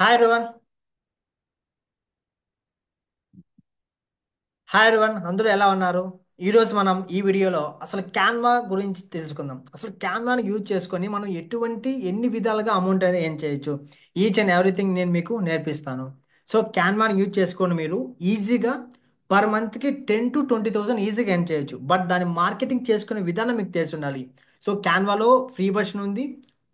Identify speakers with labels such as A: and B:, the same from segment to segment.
A: Hi everyone. Hi everyone, అందరూ ఎలా ఉన్నారు? ఈరోజు మనం ఈ వీడియోలో అసలు క్యాన్వా గురించి తెలుసుకుందాం. అసలు క్యాన్వాని యూజ్ చేసుకొని మనం ఎన్ని విధాలుగా అమౌంట్ అనేది ఏం చేయొచ్చు, ఈచ్ అండ్ ఎవ్రీథింగ్ నేను మీకు నేర్పిస్తాను. సో క్యాన్వాని యూజ్ చేసుకొని మీరు ఈజీగా పర్ మంత్కి 10 to 20,000 ఈజీగా ఎర్న్ చేయొచ్చు. బట్ దాన్ని మార్కెటింగ్ చేసుకునే విధానం మీకు తెలిసి ఉండాలి. సో క్యాన్వాలో ఫ్రీ వర్షన్ ఉంది,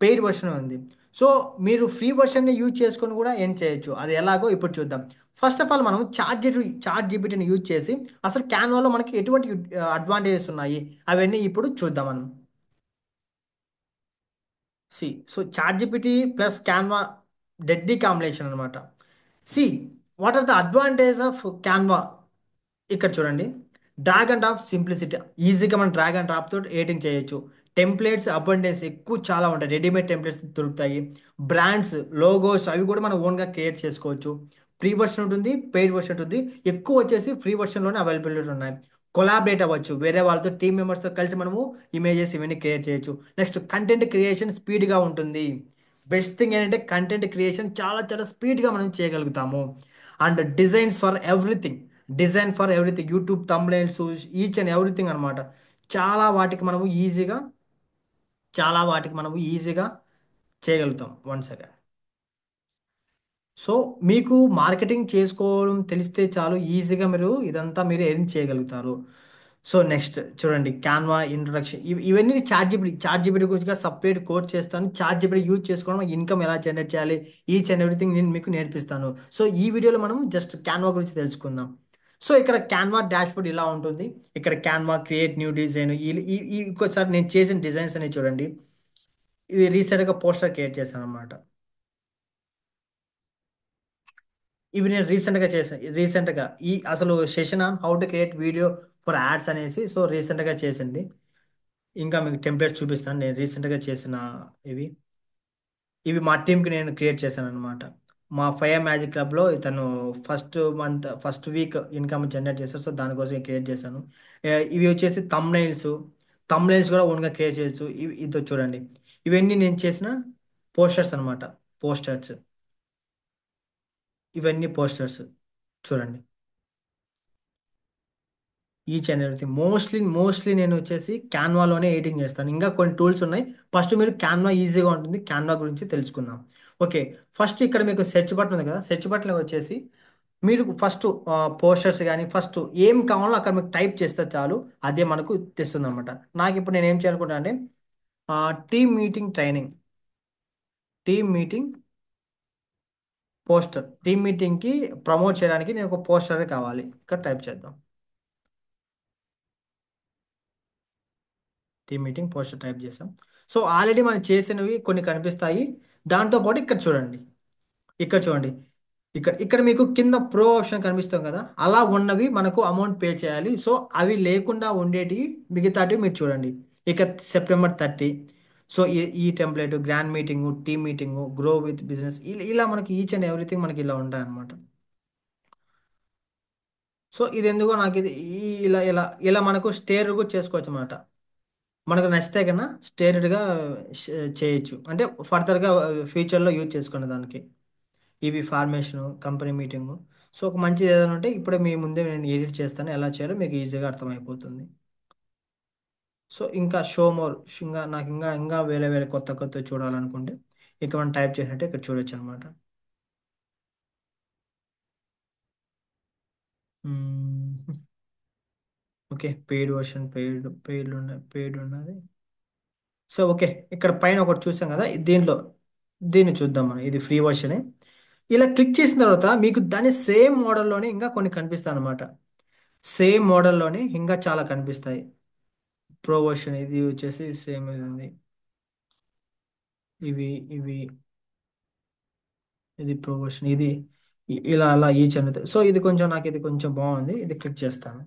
A: పెయిడ్ వర్షన్ ఉంది. సో మీరు ఫ్రీ వర్షన్ని యూజ్ చేసుకొని కూడా ఎర్న్ చేయొచ్చు. అది ఎలాగో ఇప్పుడు చూద్దాం. ఫస్ట్ ఆఫ్ ఆల్ మనం చాట్ జీపీటీని యూజ్ చేసి అసలు క్యాన్వాలో మనకి ఎటువంటి అడ్వాంటేజెస్ ఉన్నాయి అవన్నీ ఇప్పుడు చూద్దాం మనం. See so chat GPT plus Canva deadly combination అనమాట. See what are the advantage of Canva? ఇక్కడ చూడండి. డ్రాగ్ అండ్ డ్రాప్ సింప్లిసిటీ, ఈజీగా మనం డ్రాగ్ అండ్ డ్రాప్ తోటి ఎడిటింగ్ చేయొచ్చు. టెంప్లెట్స్ అబండెన్స్ ఎక్కువ చాలా ఉంటాయి, రెడీమేడ్ టెంప్లెట్స్ దొరుకుతాయి. బ్రాండ్స్, లోగోస్ అవి కూడా మనం ఓన్గా క్రియేట్ చేసుకోవచ్చు. ఫ్రీ వర్షన్ ఉంటుంది, పెయిడ్ వర్షన్ ఉంటుంది. ఎక్కువ వచ్చేసి ఫ్రీ వర్షన్లోనే అవైలబిలిటీ ఉన్నాయి. కొలాబరేట్ అవ్వచ్చు, వేరే వాళ్ళతో టీమ్ మెంబర్స్తో కలిసి మనము ఇమేజెస్ ఇవన్నీ క్రియేట్ చేయొచ్చు. నెక్స్ట్ కంటెంట్ క్రియేషన్ స్పీడ్గా ఉంటుంది. బెస్ట్ థింగ్ ఏంటంటే కంటెంట్ క్రియేషన్ చాలా చాలా స్పీడ్గా మనం చేయగలుగుతాము. And design for everything, YouTube thumbnails, each and everything అనమాట. చాలా వాటికి మనము ఈజీగా చాలా వాటికి మనము ఈజీగా చేయగలుగుతాం. One second. సో మీకు మార్కెటింగ్ చేసుకోవడం తెలిస్తే చాలు, ఈజీగా మీరు ఎర్న్ చేయగలుగుతారు. సో నెక్స్ట్ చూడండి, క్యాన్వా ఇంట్రొడక్షన్, ఇవన్నీ చాట్ జీపీటీ గురించి సపరేట్ కోర్స్ చేస్తాను. చాట్ జీపీటీ యూజ్ చేసుకోవడం, ఇన్కమ్ ఎలా జనరేట్ చేయాలి, ఈచ్ అండ్ ఎవ్రీథింగ్ నేను మీకు నేర్పిస్తాను. సో ఈ వీడియోలో మనం జస్ట్ క్యాన్వా గురించి తెలుసుకుందాం. సో ఇక్కడ క్యాన్వా డాష్బోర్డ్ ఇలా ఉంటుంది. ఇక్కడ క్యాన్వా క్రియేట్ న్యూ డిజైన్, ఇంకోసారి నేను చేసిన డిజైన్స్ అనేవి చూడండి. ఇది రీసెంట్గా పోస్టర్ క్రియేట్ చేశాను అనమాట. ఇవి నేను రీసెంట్గా చేసాను. రీసెంట్గా ఈ అసలు session on how to create video for ads అనేసి సో రీసెంట్గా చేసింది. ఇంకా మీకు టెంప్లెట్స్ చూపిస్తాను నేను రీసెంట్గా చేసిన. ఇవి ఇవి మా టీంకి నేను క్రియేట్ చేశాను అనమాట. మా ఫైర్ మ్యాజిక్ క్లబ్లో ఇతను ఫస్ట్ వీక్ ఇన్కమ్ జనరేట్ చేశారు. సో దానికోసం క్రియేట్ చేశాను. ఇవి వచ్చేసి తమ్నైల్స్ కూడా ఓన్గా క్రియేట్ చేయొచ్చు. ఇదో చూడండి, ఇవన్నీ నేను చేసిన పోస్టర్స్ అనమాట. పోస్టర్స్, ఇవన్నీ పోస్టర్స్ చూడండి. ఈచ్ అండ్ ఎవ్రీథింగ్ మోస్ట్లీ నేను వచ్చేసి క్యాన్వాలోనే ఎడిటింగ్ చేస్తాను. ఇంకా కొన్ని టూల్స్ ఉన్నాయి. ఫస్ట్ మీరు క్యాన్వా ఈజీగా ఉంటుంది, క్యాన్వా గురించి తెలుసుకుందాం. ఓకే, ఫస్ట్ ఇక్కడ మీకు సెర్చ్ బటన్ ఉంది కదా, సెర్చ్ బటన్లో వచ్చేసి మీరు ఫస్ట్ పోస్టర్స్ కానీ ఫస్ట్ ఏం కావాలో అక్కడ మీకు టైప్ చేస్తే చాలు, అదే మనకు తెస్తుంది అనమాట. నాకు ఇప్పుడు నేను ఏం చేయాలనుకుంటా అంటే team meeting training, team meeting team మీటింగ్కి ప్రమోట్ చేయడానికి నేను ఒక పోస్టర్ కావాలి. ఇక్కడ టైప్ చేద్దాం. టీమ్ మీటింగ్ పోస్టర్ టైప్ చేసాం. సో ఆల్రెడీ మనం చేసినవి కొన్ని కనిపిస్తాయి. దాంతోపాటు ఇక్కడ చూడండి, ఇక్కడ మీకు కింద ప్రో ఆప్షన్ కనిపిస్తాం కదా, అలా ఉన్నవి మనకు అమౌంట్ పే చేయాలి. సో అవి లేకుండా ఉండేటివి మిగతాటివి మీరు చూడండి. ఇక September 30. సో ఈ template, grand meeting, team meeting, grow with business, ఇలా మనకి ఈచ్ అండ్ ఎవ్రీథింగ్ మనకి ఇలా ఉంటాయి అన్నమాట. సో ఇది ఎందుకో నాకు ఇది ఇలా ఇలా ఇలా మనకు స్టేర్ కూడా చేసుకోవచ్చు అన్నమాట. మనకు నచ్చితే కన్నా స్టేటెడ్గా చేయొచ్చు, అంటే ఫర్దర్గా ఫ్యూచర్లో యూజ్ చేసుకునే దానికి. ఇవి ఫార్మేషను, కంపెనీ మీటింగు. సో ఒక మంచిది ఏదైనా ఉంటే ఇప్పుడే మీ ముందే నేను ఎడిట్ చేస్తాను, ఎలా చేయాలో మీకు ఈజీగా అర్థమైపోతుంది. సో ఇంకా షో మోర్, ఇంకా నాకు ఇంకా వేరే వేరే కొత్త కొత్త చూడాలనుకుంటే ఇక్కడ మనం టైప్ చేసినట్టే ఇక్కడ చూడొచ్చు అనమాట. ఓకే, పెయిడ్ వర్షన్, పెయిడ్ ఉన్నది. సో ఓకే, ఇక్కడ పైన ఒకటి చూసాం కదా, దీన్ని చూద్దాం మనం. ఇది ఫ్రీ వర్షనే. ఇలా క్లిక్ చేసిన తర్వాత మీకు దాని సేమ్ మోడల్లోనే ఇంకా కొన్ని కనిపిస్తాయి అనమాట. సేమ్ మోడల్లోనే ఇంకా చాలా కనిపిస్తాయి. ప్రో వర్షన్ ఇది వచ్చేసి సేమ్ ఇది ఉంది. ఇవి ఇవి ఇది ప్రో వర్షన్, ఇది ఇలా అలా ఈచ్ అనేది. సో ఇది కొంచెం బాగుంది, ఇది క్లిక్ చేస్తాను.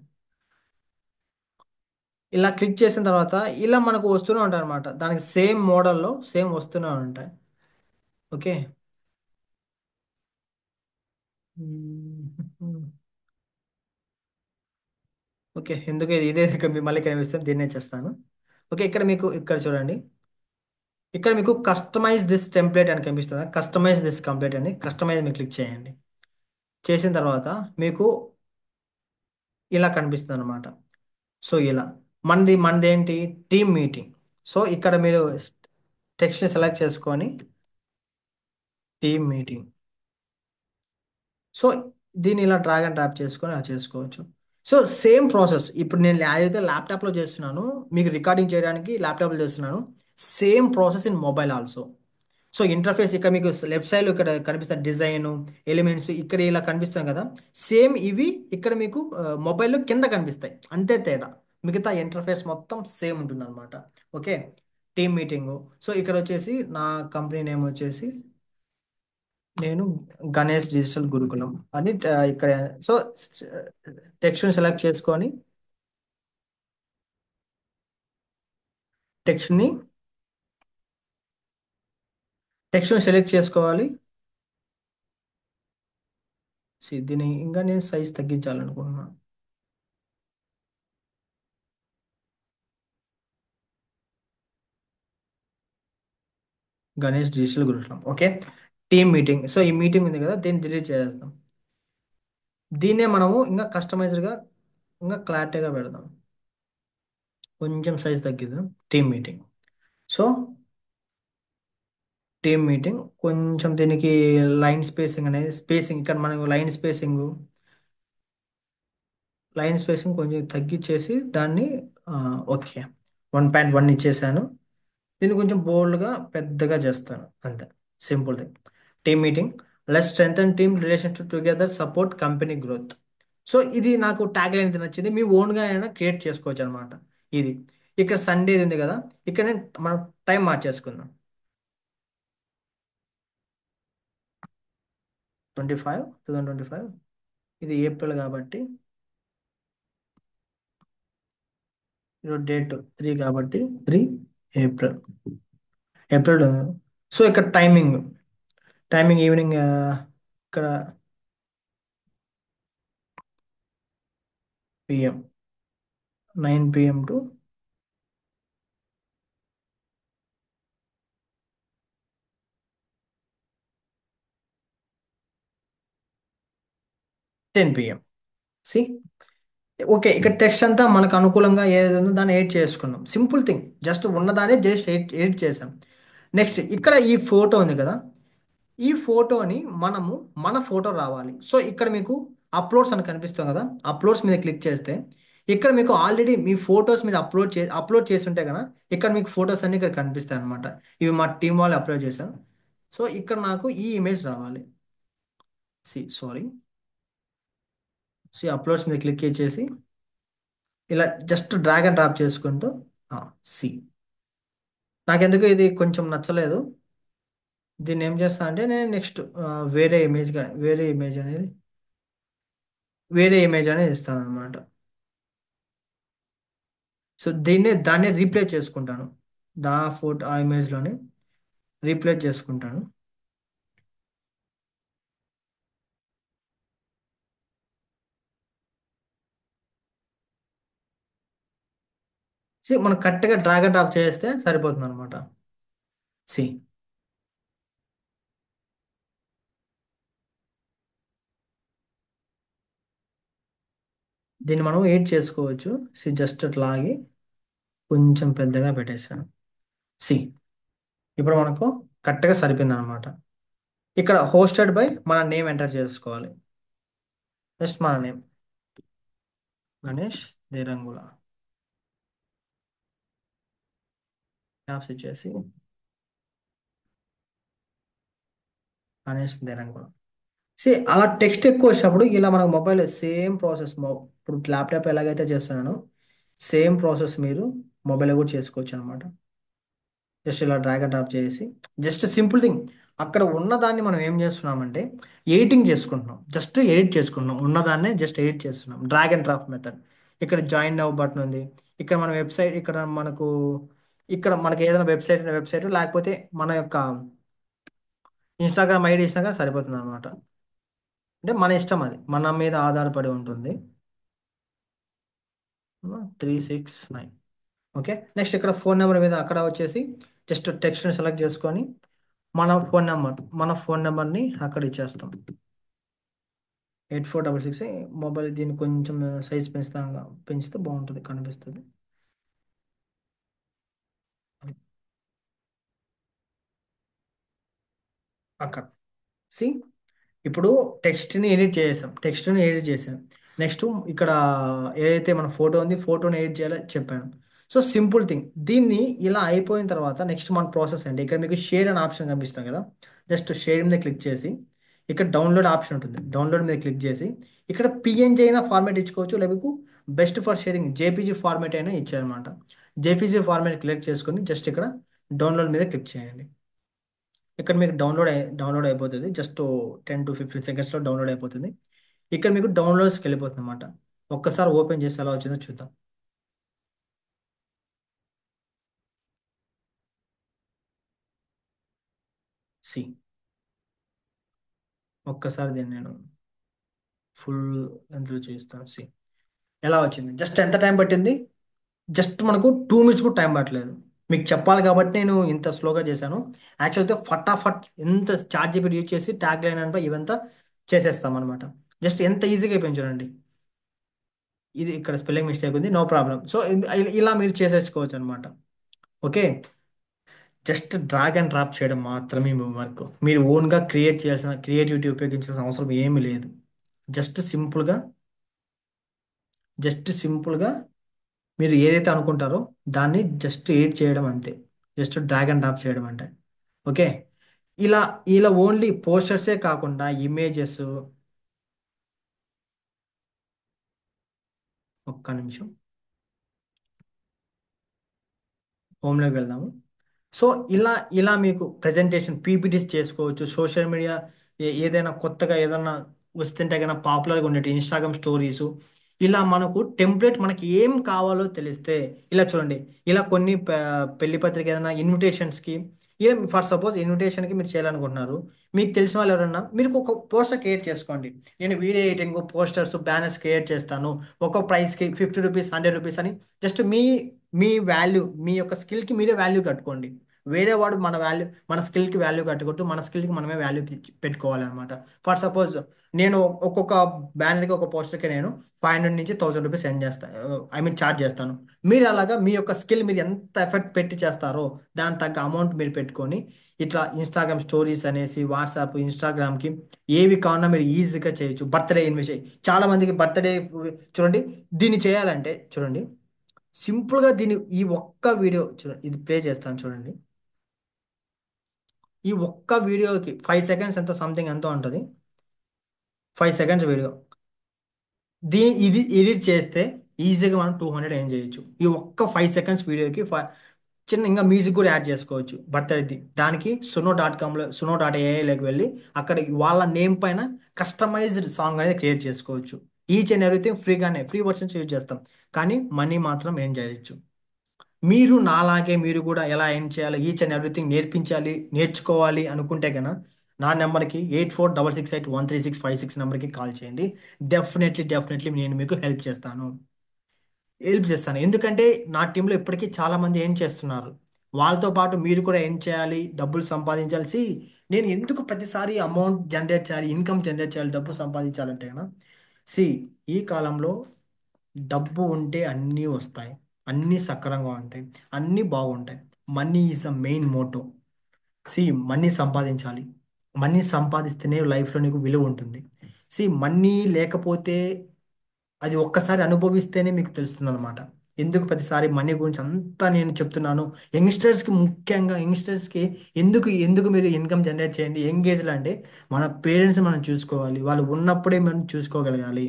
A: ఇలా క్లిక్ చేసిన తర్వాత ఇలా మనకు వస్తూనే ఉంటాయి అనమాట. దానికి సేమ్ మోడల్లో సేమ్ వస్తూనే ఉంటాయి. ఓకే. ఓకే, ఎందుకు ఇదే ఇదే మళ్ళీ కనిపిస్తుంది, దీన్నే చేస్తాను. ఓకే, ఇక్కడ చూడండి. ఇక్కడ మీకు కస్టమైజ్ దిస్ టెంప్లెట్ అని కనిపిస్తుంది. కస్టమైజ్ దిస్ కంప్లీట్ అని కస్టమైజ్ మీద క్లిక్ చేయండి. చేసిన తర్వాత మీకు ఇలా కనిపిస్తుంది అనమాట. సో ఇలా మనది ఏంటి, టీమ్ మీటింగ్. సో ఇక్కడ మీరు టెక్స్ట్ సెలెక్ట్ చేసుకొని టీమ్ మీటింగ్. సో దీన్ని ఇలా డ్రాగ్ అండ్ డ్రాప్ చేసుకొని అలా చేసుకోవచ్చు. సో సేమ్ ప్రాసెస్ ఇప్పుడు నేను ఏదైతే ల్యాప్టాప్లో చేస్తున్నానో మీకు రికార్డింగ్ చేయడానికి ల్యాప్టాప్లో చేస్తున్నాను. Same process in mobile also. So interface ఇక్కడ మీకు లెఫ్ట్ సైడ్లో ఇక్కడ కనిపిస్తుంది డిజైన్ ఎలిమెంట్స్ ఇక్కడ ఇలా కనిపిస్తాయి కదా. సేమ్ ఇవి ఇక్కడ మీకు మొబైల్లో కింద కనిపిస్తాయి, అంతే తేడా. మిగతా ఇంటర్ఫేస్ మొత్తం సేమ్ ఉంటుంది అనమాట. ఓకే. Team meeting. సో ఇక్కడ వచ్చేసి నా కంపెనీ నేమ్ వచ్చేసి నేను గణేష్ డిజిటల్ గురుకులం అని ఇక్కడ. సో టెక్స్ట్ని సెలెక్ట్ చేసుకొని టెక్స్ట్ని టెక్స్ట్ని సెలెక్ట్ చేసుకోవాలి. దీన్ని ఇంకా నేను సైజ్ తగ్గించాలనుకుంటున్నాను. Ganesh digital Gurukulam. Okay. Team meeting. So ఈ మీటింగ్ ఉంది కదా, దీన్ని డిలీట్ చేసేద్దాం. దీన్నే మనము ఇంకా కస్టమైజ్డ్గా ఇంకా క్లారిటీగా పెడదాం. కొంచెం సైజ్ తగ్గిద్దాం. Team meeting. So team meeting కొంచెం దీనికి లైన్ స్పేసింగ్ అనేది స్పేసింగ్ ఇక్కడ మనకు లైన్ స్పేసింగ్ కొంచెం తగ్గించేసి దాన్ని ఓకే 1.1 ఇచ్చేసాను. దీన్ని కొంచెం బోల్డ్గా పెద్దగా చేస్తాను అంతే. Simple thing. Team meeting. Less strength team relationship together support company growth. So ఇది నాకు ట్యాగ్ లైన్ నచ్చింది. మీ ఓన్గా అయినా క్రియేట్ చేసుకోవచ్చు అనమాట. ఇది ఇక్కడ సండే ఉంది కదా, ఇక్కడ నేను మనం టైం మార్చేసుకుందాం. 2025. ఇది ఏప్రిల్ కాబట్టి ఈరోజు డేట్ 3 కాబట్టి 3 ఏప్రిల్. ఏప్రిల్. సో ఇక్కడ టైమింగ్ ఈవినింగ్ ఇక్కడ PM 9 PM to 10 PM. See okay. ఇక్కడ టెక్స్ట్ అంతా మనకు అనుకూలంగా ఏది ఉందో దాన్ని ఎడిట్ చేసుకున్నాం. Simple thing. జస్ట్ ఉన్నదానే జస్ట్ ఎడిట్ చేసాం. నెక్స్ట్ ఇక్కడ ఈ ఫోటో ఉంది కదా, ఈ ఫోటోని మనము మన ఫోటో రావాలి. సో ఇక్కడ మీకు అప్లోడ్స్ అని కనిపిస్తుంది కదా, అప్లోడ్స్ మీద క్లిక్ చేస్తే ఇక్కడ మీకు ఆల్రెడీ మీ ఫొటోస్ మీరు అప్లోడ్ చేసి ఉంటే కదా, ఇక్కడ మీకు ఫొటోస్ అన్ని ఇక్కడ కనిపిస్తాయి అనమాట. ఇవి మా టీం వాళ్ళు అప్లోడ్ చేశారు. సో ఇక్కడ నాకు ఈ ఇమేజ్ రావాలి. సారీ. అప్లోడ్స్ మీద క్లిక్ చేసి ఇలా జస్ట్ డ్రాగ్ అండ్ డ్రాప్ చేసుకుంటూ సి నాకెందుకు ఇది కొంచెం నచ్చలేదు. దీన్ని ఏం చేస్తా అంటే నేను నెక్స్ట్ వేరే ఇమేజ్ అనేది ఇస్తాను అనమాట. సో దాన్ని రీప్లేస్ చేసుకుంటాను. ఆ ఇమేజ్లోని రీప్లేస్ చేసుకుంటాను. మనం కరెక్ట్గా డ్రాగ్ అండ్ డ్రాప్ చేస్తే సరిపోతుంది అనమాట. సి దీన్ని మనం ఎడిట్ చేసుకోవచ్చు. జస్ట్ అట్లా ఆగి కొంచెం పెద్దగా పెట్టేశాను. సి ఇప్పుడు మనకు కరెక్ట్గా సరిపోయింది అనమాట. ఇక్కడ హోస్టెడ్ బై మన నేమ్ ఎంటర్ చేసుకోవాలి. జస్ట్ మన నేమ్ గణేష్ దేరంగుల యాప్స్ ఇచ్చేసి గణేష్ దేరంగుల. అలా టెక్స్ట్ ఎక్కువ వచ్చినప్పుడు ఇలా మనకు మొబైల్ సేమ్ ప్రాసెస్ ఇప్పుడు ల్యాప్టాప్ ఎలాగైతే చేస్తున్నానో సేమ్ ప్రాసెస్ మీరు మొబైల్లో కూడా చేసుకోవచ్చు అనమాట. జస్ట్ ఇలా డ్రాగ్ అండ్ డ్రాప్ చేసి జస్ట్ సింపుల్ థింగ్. అక్కడ ఉన్నదాన్ని మనం ఏం చేస్తున్నామంటే ఎడిటింగ్ చేసుకుంటున్నాం. జస్ట్ ఎడిట్ చేసుకుంటున్నాం. ఉన్నదాన్నే జస్ట్ ఎడిట్ చేస్తున్నాం. Drag and drop method. ఇక్కడ జాయిన్ నౌ బటన్ ఉంది. ఇక్కడ మన వెబ్సైట్ ఇక్కడ మనకి ఏదైనా వెబ్సైట్ లేకపోతే మన యొక్క ఇన్స్టాగ్రామ్ ఐడి ఇచ్చినా కానీ సరిపోతుంది అనమాట. అంటే మన ఇష్టం, అది మన మీద ఆధారపడి ఉంటుంది. 369. ఓకే. నెక్స్ట్ ఇక్కడ ఫోన్ నెంబర్ మీద అక్కడ వచ్చేసి జస్ట్ టెక్స్ట్ని సెలెక్ట్ చేసుకొని మన ఫోన్ నెంబర్ని అక్కడ ఇచ్చేస్తాం. 8466. మొబైల్ దీన్ని కొంచెం సైజ్ పెంచితే బాగుంటుంది, కనిపిస్తుంది అక్కడ. సి, ఇప్పుడు టెక్స్ట్ని ఎడిట్ చేసాం. నెక్స్ట్ ఇక్కడ ఏదైతే మన ఫోటో ఉంది, ఫోటోని ఎడిట్ చేయాలో చెప్పాను. So simple thing. దీన్ని ఇలా అయిపోయిన తర్వాత నెక్స్ట్ మన ప్రాసెస్ అంటే ఇక్కడ మీకు షేర్ అనే ఆప్షన్ కనిపిస్తుంది కదా. జస్ట్ షేర్ మీద క్లిక్ చేసి ఇక్కడ డౌన్లోడ్ ఆప్షన్ ఉంటుంది, డౌన్లోడ్ మీద క్లిక్ చేసి ఇక్కడ పిఎన్జీ అయినా ఫార్మాట్ ఇచ్చుకోవచ్చు, లేకపోతే best for sharing JPG format అయినా ఇచ్చారనమాట. జేపీజీ ఫార్మాట్ క్లిక్ చేసుకొని జస్ట్ ఇక్కడ డౌన్లోడ్ మీద క్లిక్ చేయండి. ఇక్కడ మీకు డౌన్లోడ్ అయిపోతుంది. జస్ట్ 10 to 15 secondsలో డౌన్లోడ్ అయిపోతుంది. ఇక్కడ మీకు డౌన్లోడ్స్కి వెళ్ళిపోతుంది అనమాట. ఒక్కసారి ఓపెన్ చేసి ఎలా వచ్చిందో చూద్దాం. సి, ఒక్కసారి దీన్ని నేను ఫుల్ లెంత్లో చూస్తాను. సి, ఎలా వచ్చింది. జస్ట్ ఎంత టైం పట్టింది, జస్ట్ మనకు 2 minutes కూడా టైం పట్టలేదు. మీకు చెప్పాలి కాబట్టి నేను ఇంత స్లోగా చేశాను. యాక్చువల్ అయితే ఫటాఫట్ ఎంత చాట్ జీపీటీ యూజ్ చేసి ట్యాగ్ లైన్ అంటే ఇవంతా చేసేస్తాం అనమాట. జస్ట్ ఎంత ఈజీగా అయిపోయింది చూడండి. ఇది ఇక్కడ స్పెల్లింగ్ మిస్టేక్ ఉంది, నో ప్రాబ్లం. సో ఇలా మీరు చేసేసుకోవచ్చు అనమాట. Okay, just drag and drop చేయడం మాత్రమే మీ వర్క్. మీరు ఓన్గా క్రియేటివిటీ ఉపయోగించాల్సిన అవసరం ఏమీ లేదు. జస్ట్ సింపుల్గా జస్ట్ సింపుల్గా మీరు ఏదైతే అనుకుంటారో దాన్ని జస్ట్ ఎడిట్ చేయడం అంతే. జస్ట్ డ్రాగ్ అండ్ డ్రాప్ చేయడం అంటే. ఓకే, ఇలా ఇలా ఓన్లీ పోస్టర్సే కాకుండా ఇమేజెస్. ఒక్క నిమిషం, హోమ్లోకి వెళ్దాము. సో ఇలా ఇలా మీకు ప్రజెంటేషన్ పీపీటీస్ చేసుకోవచ్చు. సోషల్ మీడియా ఏదైనా కొత్తగా ఏదైనా వస్తుంటే కన్నా పాపులర్గా ఉండేటి ఇన్స్టాగ్రామ్ స్టోరీస్. ఇలా మనకు టెంప్లెట్ మనకి ఏం కావాలో తెలిస్తే ఇలా చూడండి. ఇలా కొన్ని పెళ్లి పత్రిక ఏదైనా ఇన్విటేషన్స్కి, ఇలా ఫర్ సపోజ్ ఇన్విటేషన్కి మీరు చేయాలనుకుంటున్నారు. మీకు తెలిసిన వాళ్ళు ఎవరన్నా మీరు ఒక పోస్టర్ క్రియేట్ చేసుకోండి. నేను video editing, posters, banners create చేస్తాను, ఒక ప్రైస్కి 50 రూపీస్, 100 రూపీస్ అని. జస్ట్ మీ వాల్యూ, మీ యొక్క స్కిల్కి మీరే వాల్యూ కట్టుకోండి. వేరే వాడు మన స్కిల్కి వాల్యూ కట్టకూడదు, మన స్కిల్కి మనమే వాల్యూ పెట్టుకోవాలన్నమాట. ఫర్ సపోజ్ నేను ఒక్కొక్క బ్యానర్కి, ఒక పోస్టర్కి నేను 500 నుంచి 1000 రూపీస్ సెండ్ చేస్తాను, ఐ మీన్ ఛార్జ్ చేస్తాను. మీరు అలాగా మీ యొక్క స్కిల్ మీరు ఎంత ఎఫెక్ట్ పెట్టి చేస్తారో దాని తగ్గ అమౌంట్ మీరు పెట్టుకొని ఇట్లా ఇన్స్టాగ్రామ్ స్టోరీస్ అనేసి, వాట్సాప్, ఇన్స్టాగ్రామ్కి ఏవి కావాలన్నా మీరు ఈజీగా చేయొచ్చు. బర్త్డే ఇన్విటేషన్, చాలా మందికి బర్త్డే. చూడండి, దీన్ని చేయాలంటే చూడండి సింపుల్గా దీన్ని ఈ ఒక్క వీడియో చూడండి, ఇది ప్లే చేస్తాను చూడండి. ఈ ఒక్క వీడియోకి 5 seconds ఎంతో సంథింగ్ ఎంతో ఉంటుంది. 5 seconds వీడియో ఇది ఎడిట్ చేస్తే ఈజీగా మనం 200 ఏం చేయొచ్చు. ఈ ఒక్క 5 seconds వీడియోకి చిన్న ఇంకా మ్యూజిక్ కూడా యాడ్ చేసుకోవచ్చు బర్త్డేది. దానికి suno.com suno.ai వెళ్ళి అక్కడ వాళ్ళ నేమ్ పైన కస్టమైజ్డ్ సాంగ్ అనేది క్రియేట్ చేసుకోవచ్చు. ఈచ్ అండ్ ఎవ్రీథింగ్ ఫ్రీగానే, ఫ్రీ వర్షన్స్ యూజ్ చేస్తాం, కానీ మనీ మాత్రం ఏం చేయొచ్చు. మీరు నాలాగే మీరు కూడా ఎలా ఏం చేయాలి, ఈచ్ అండ్ ఎవ్రీథింగ్ నేర్చుకోవాలి అనుకుంటే కనుక నా నెంబర్కి 8466813656 నెంబర్కి కాల్ చేయండి. డెఫినెట్లీ నేను మీకు హెల్ప్ చేస్తాను. ఎందుకంటే నా టీంలో ఇప్పటికీ చాలామంది ఏం చేస్తున్నారు. వాళ్ళతో పాటు మీరు కూడా ఏం చేయాలి, డబ్బులు సంపాదించాల్సి. నేను ఎందుకు ప్రతిసారి అమౌంట్ జనరేట్ చేయాలి, ఇన్కమ్ జనరేట్ చేయాలి, డబ్బు సంపాదించాలంటే కనుక సి, ఈ కాలంలో డబ్బు ఉంటే అన్నీ వస్తాయి, అన్నీ సక్రంగా ఉంటాయి, అన్నీ బాగుంటాయి. Money is the main motto. సి, మనీ సంపాదించాలి. మనీ సంపాదిస్తేనే లైఫ్లో నీకు విలువ ఉంటుంది. సి, మనీ లేకపోతే అది ఒక్కసారి అనుభవిస్తేనే మీకు తెలుస్తుంది అనమాట. ఎందుకు ప్రతిసారి మనీ గురించి అంతా నేను చెప్తున్నాను. యంగ్స్టర్స్కి, ముఖ్యంగా యంగ్స్టర్స్కి ఎందుకు ఎందుకు మీరు ఇన్కమ్ జనరేట్ చేయండి. యంగ్ ఏజ్లో అంటే మన పేరెంట్స్ మనం చూసుకోవాలి, వాళ్ళు ఉన్నప్పుడే మనం చూసుకోగలగాలి.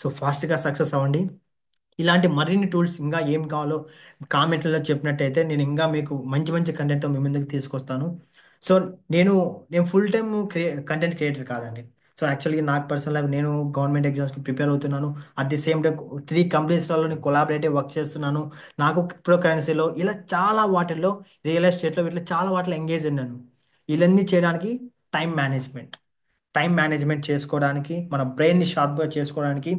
A: సో ఫాస్ట్గా సక్సెస్ అవ్వండి. ఇలాంటి మరిన్ని టూల్స్ ఇంకా ఏం కావాలో కామెంట్లలో చెప్పినట్టయితే నేను ఇంకా మీకు మంచి మంచి కంటెంట్తో మీ ముందుకు తీసుకొస్తాను. సో నేను నేను ఫుల్ టైమ్ కంటెంట్ క్రియేటర్ కాదండి. సో యాక్చువల్గా నాకు పర్సనల్గా నేను గవర్నమెంట్ ఎగ్జామ్స్కి ప్రిపేర్ అవుతున్నాను. అట్ ది సేమ్ టైం 3 కంపెనీస్లలో నేను కొలాబరేటివ్ వర్క్ చేస్తున్నాను. నాకు క్రిప్టో కరెన్సీలో ఇలా చాలా వాటిల్లో, రియల్ ఎస్టేట్లో, ఇట్లా చాలా వాటిలో ఎంగేజ్ ఉన్నాను. ఇవన్నీ చేయడానికి టైం మేనేజ్మెంట్, టైం మేనేజ్మెంట్ చేసుకోవడానికి, మన బ్రెయిన్ని షార్ప్గా చేసుకోవడానికి,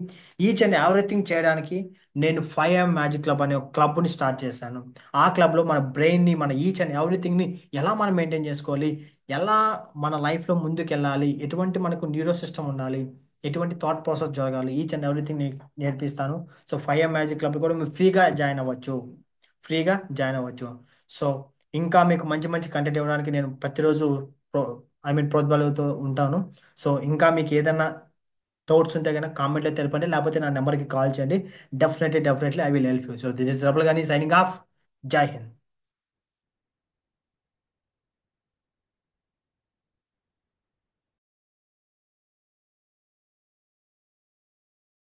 A: ఈచ్ అండ్ ఎవ్రీథింగ్ చేయడానికి నేను 5 AM మ్యాజిక్ క్లబ్ అనే ఒక క్లబ్ని స్టార్ట్ చేశాను. ఆ క్లబ్లో మన బ్రెయిన్ని, మన ఈచ్ అండ్ ఎవ్రీథింగ్ని ఎలా మనం మెయింటైన్ చేసుకోవాలి, ఎలా మన లైఫ్లో ముందుకెళ్ళాలి, ఎటువంటి మనకు న్యూరో సిస్టమ్ ఉండాలి, ఎటువంటి థాట్ ప్రాసెస్ జరగాలి, ఈచ్ అండ్ ఎవ్రీథింగ్ నేర్పిస్తాను. సో 5 AM మ్యాజిక్ క్లబ్ కూడా మీరు ఫ్రీగా జాయిన్ అవ్వచ్చు. ఫ్రీగా జాయిన్ అవ్వచ్చు. సో ఇంకా మీకు మంచి మంచి కంటెంట్ ఇవ్వడానికి నేను ప్రతిరోజు ప్రో ప్రోద్బలుతూ ఉంటాను. సో ఇంకా మీకు ఏదైనా డౌట్స్ ఉంటే కనుక కామెంట్లో తెలపండి, లేకపోతే నా నెంబర్కి కాల్ చేయండి. Definitely I will help you. So this is rubble గని సైనింగ్ ఆఫ్. జై హింద్.